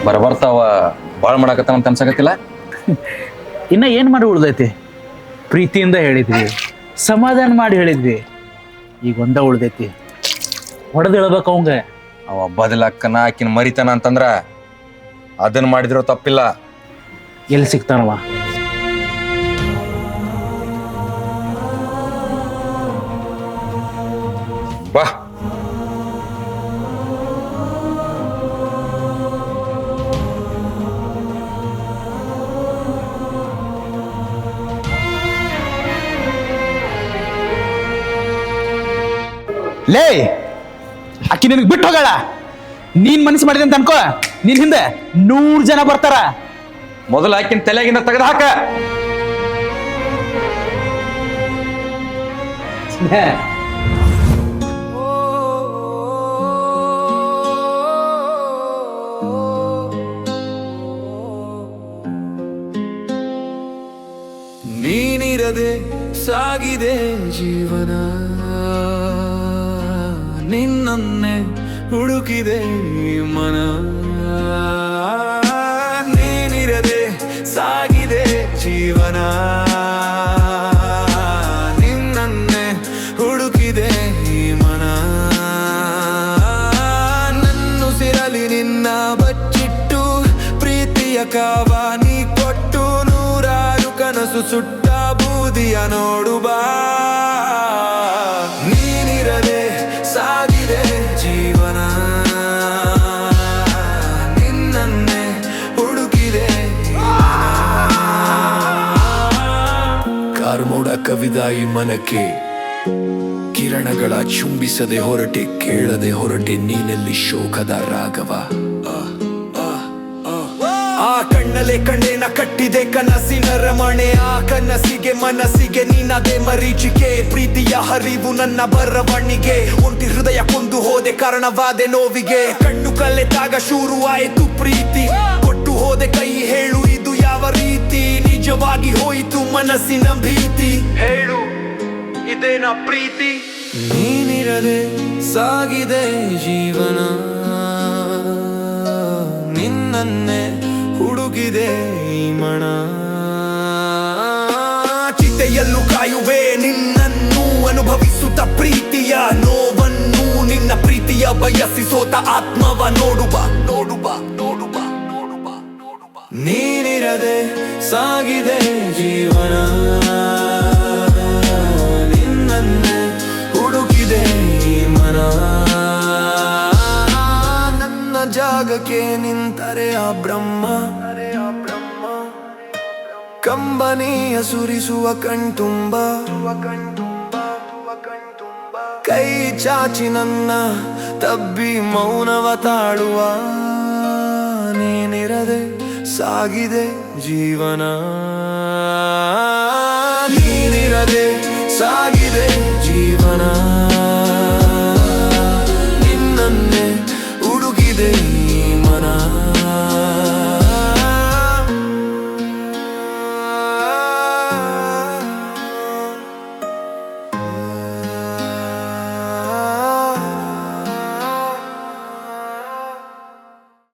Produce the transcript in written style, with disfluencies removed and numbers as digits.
ಬರ್ತಾವ ಭಾಳ ಮಾಡಾಕತ್ತಾವ ಅಂತ ಅನ್ಸಾಕತ್ತಿಲ್ಲ. ಇನ್ನ ಏನು ಮಾಡಿ ಉಳ್ದೈತಿ? ಪ್ರೀತಿಯಿಂದ ಹೇಳಿದ್ವಿ, ಸಮಾಧಾನ ಮಾಡಿ ಹೇಳಿದ್ವಿ, ಈಗ ಒಂದ ಉಳ್ದೈತಿ. ಹೊಡೆದು ಹೇಳ್ಬೇಕು ಅವಂಗ. ಅವ ಬದಲಾಕನ ಆಕಿನ ಮರಿತಾನ ಅಂತಂದ್ರ ಅದನ್ನ ಮಾಡಿದ್ರು ತಪ್ಪಿಲ್ಲ. ಎಲ್ಲಿ ಸಿಗ್ತಾನವ? ಬಾ. ಲೇ, ಅಕ್ಕಿ ನಿನಗೆ ಬಿಟ್ಟು ಹೋಗಳ. ನೀನ್ ಮನಸ್ಸು ಮಾಡಿದೆ ಅಂತ ಅನ್ಕೋ, ನಿನ್ ಹಿಂದೆ 100 ಜನ ಬರ್ತಾರ. ಮೊದಲು ಆಕಿನ ತಲೆಗಿಂದ ತೆಗೆದು ಹಾಕ. ನೀನಿರದೆ ಸಾಗಿದೆ ಜೀವನ, ನಿನ್ನನ್ನೇ ಹುಡುಕಿದೆ ಮನ. ನೀನಿರದೆ ಸಾಗಿದೆ ಜೀವನ, ನಿನ್ನನ್ನೇ ಹುಡುಕಿದೆ ಮನ. ನನ್ನುಸಿರಲಿ ನಿನ್ನ ಬಚ್ಚಿಟ್ಟು ಪ್ರೀತಿಯ ಕಾವ ನೀ ಕೊಟ್ಟು, ನೂರಾರು ಕನಸು ಸುಟ್ಟ ಬೂದಿಯ ನೋಡು ಬಾ. ನೀನಿರದೆ ಸಾಗಿದೆ ಜೀವನ, ನಿನ್ನನ್ನೇ ಹುಡುಕಿದೆ. ಕಾರ್ಮೋಡ ಕವಿದ ಈ ಮನಕ್ಕೆ, ಕಿರಣಗಳ ಚುಂಬಿಸದೆ ಹೊರಟೆ, ಕೇಳದೆ ಹೊರಟೆ ನೀನೆಲ್ಲಿ ಶೋಕದ ರಾಗವ. ಆ ಕಣ್ಣಲೆ ಕಣ್ಣೇನ ಕಟ್ಟಿದೆ ಕನಸಿನ ರಮಣೆ, ಆ ಕನಸಿಗೆ ಮನಸ್ಸಿಗೆ ನೀನದೇ ಮರೀಚಿಕೆ. ಪ್ರೀತಿಯ ಹರಿವು ನನ್ನ ಬರವಣಿಗೆ, ಒಂಟಿ ಹೃದಯ ಕೊಂದು ಹೋದೆ ಕಾರಣವಾದೆ ನೋವಿಗೆ. ಕಣ್ಣು ಕಲೆತಾಗ ಶುರುವಾಯಿತು ಪ್ರೀತಿ, ಕೊಟ್ಟು ಹೋದೆ ಕೈ ಹೇಳು ಇದು ಯಾವ ರೀತಿ. ನಿಜವಾಗಿ ಹೋಯಿತು ಮನಸ್ಸಿನ ಭೀತಿ, ಹೇಳು ಇದೇನ ಪ್ರೀತಿ. ನೀನಿರದೆ ಸಾಗಿದೆ ಜೀವನ, ನಿನ್ನನ್ನೇ ಹುಡುಗಿದೆ ಮಣ. ಚಿತೆಯಲ್ಲೂ ಕಾಯುವೆ ನಿನ್ನನ್ನು ಅನುಭವಿಸುತ್ತ ಪ್ರೀತಿಯ ನೋವನ್ನು, ನಿನ್ನ ಪ್ರೀತಿಯ ಬಯಸಿ ಸೋತ ಆತ್ಮವ ನೋಡುವ ನೋಡುವ ನೋಡುವ ನೋಡುವ ನೋಡುವ. ನೀನಿರದೆ ಸಾಗಿದೆ ಜೀವನ, ನಿನ್ನನ್ನೇ ಹುಡುಕಿದೆ ಮನ. ನನ್ನ ಜಾಗಕ್ಕೆ ನಿಂತರೆ ಆ ಬ್ರಹ್ಮ, ಕಂಬನಿಯ ಸುರಿಸುವ ಕಣ್ತುಂಬ. ಕೈ ಚಾಚಿ ನನ್ನ ತಬ್ಬಿ ಮೌನವ ತಾಳುವ, ನೀನಿರದೆ ಸಾಗಿದೆ ಜೀವನ, ನೀನಿರದೆ ಸಾಗಿದೆ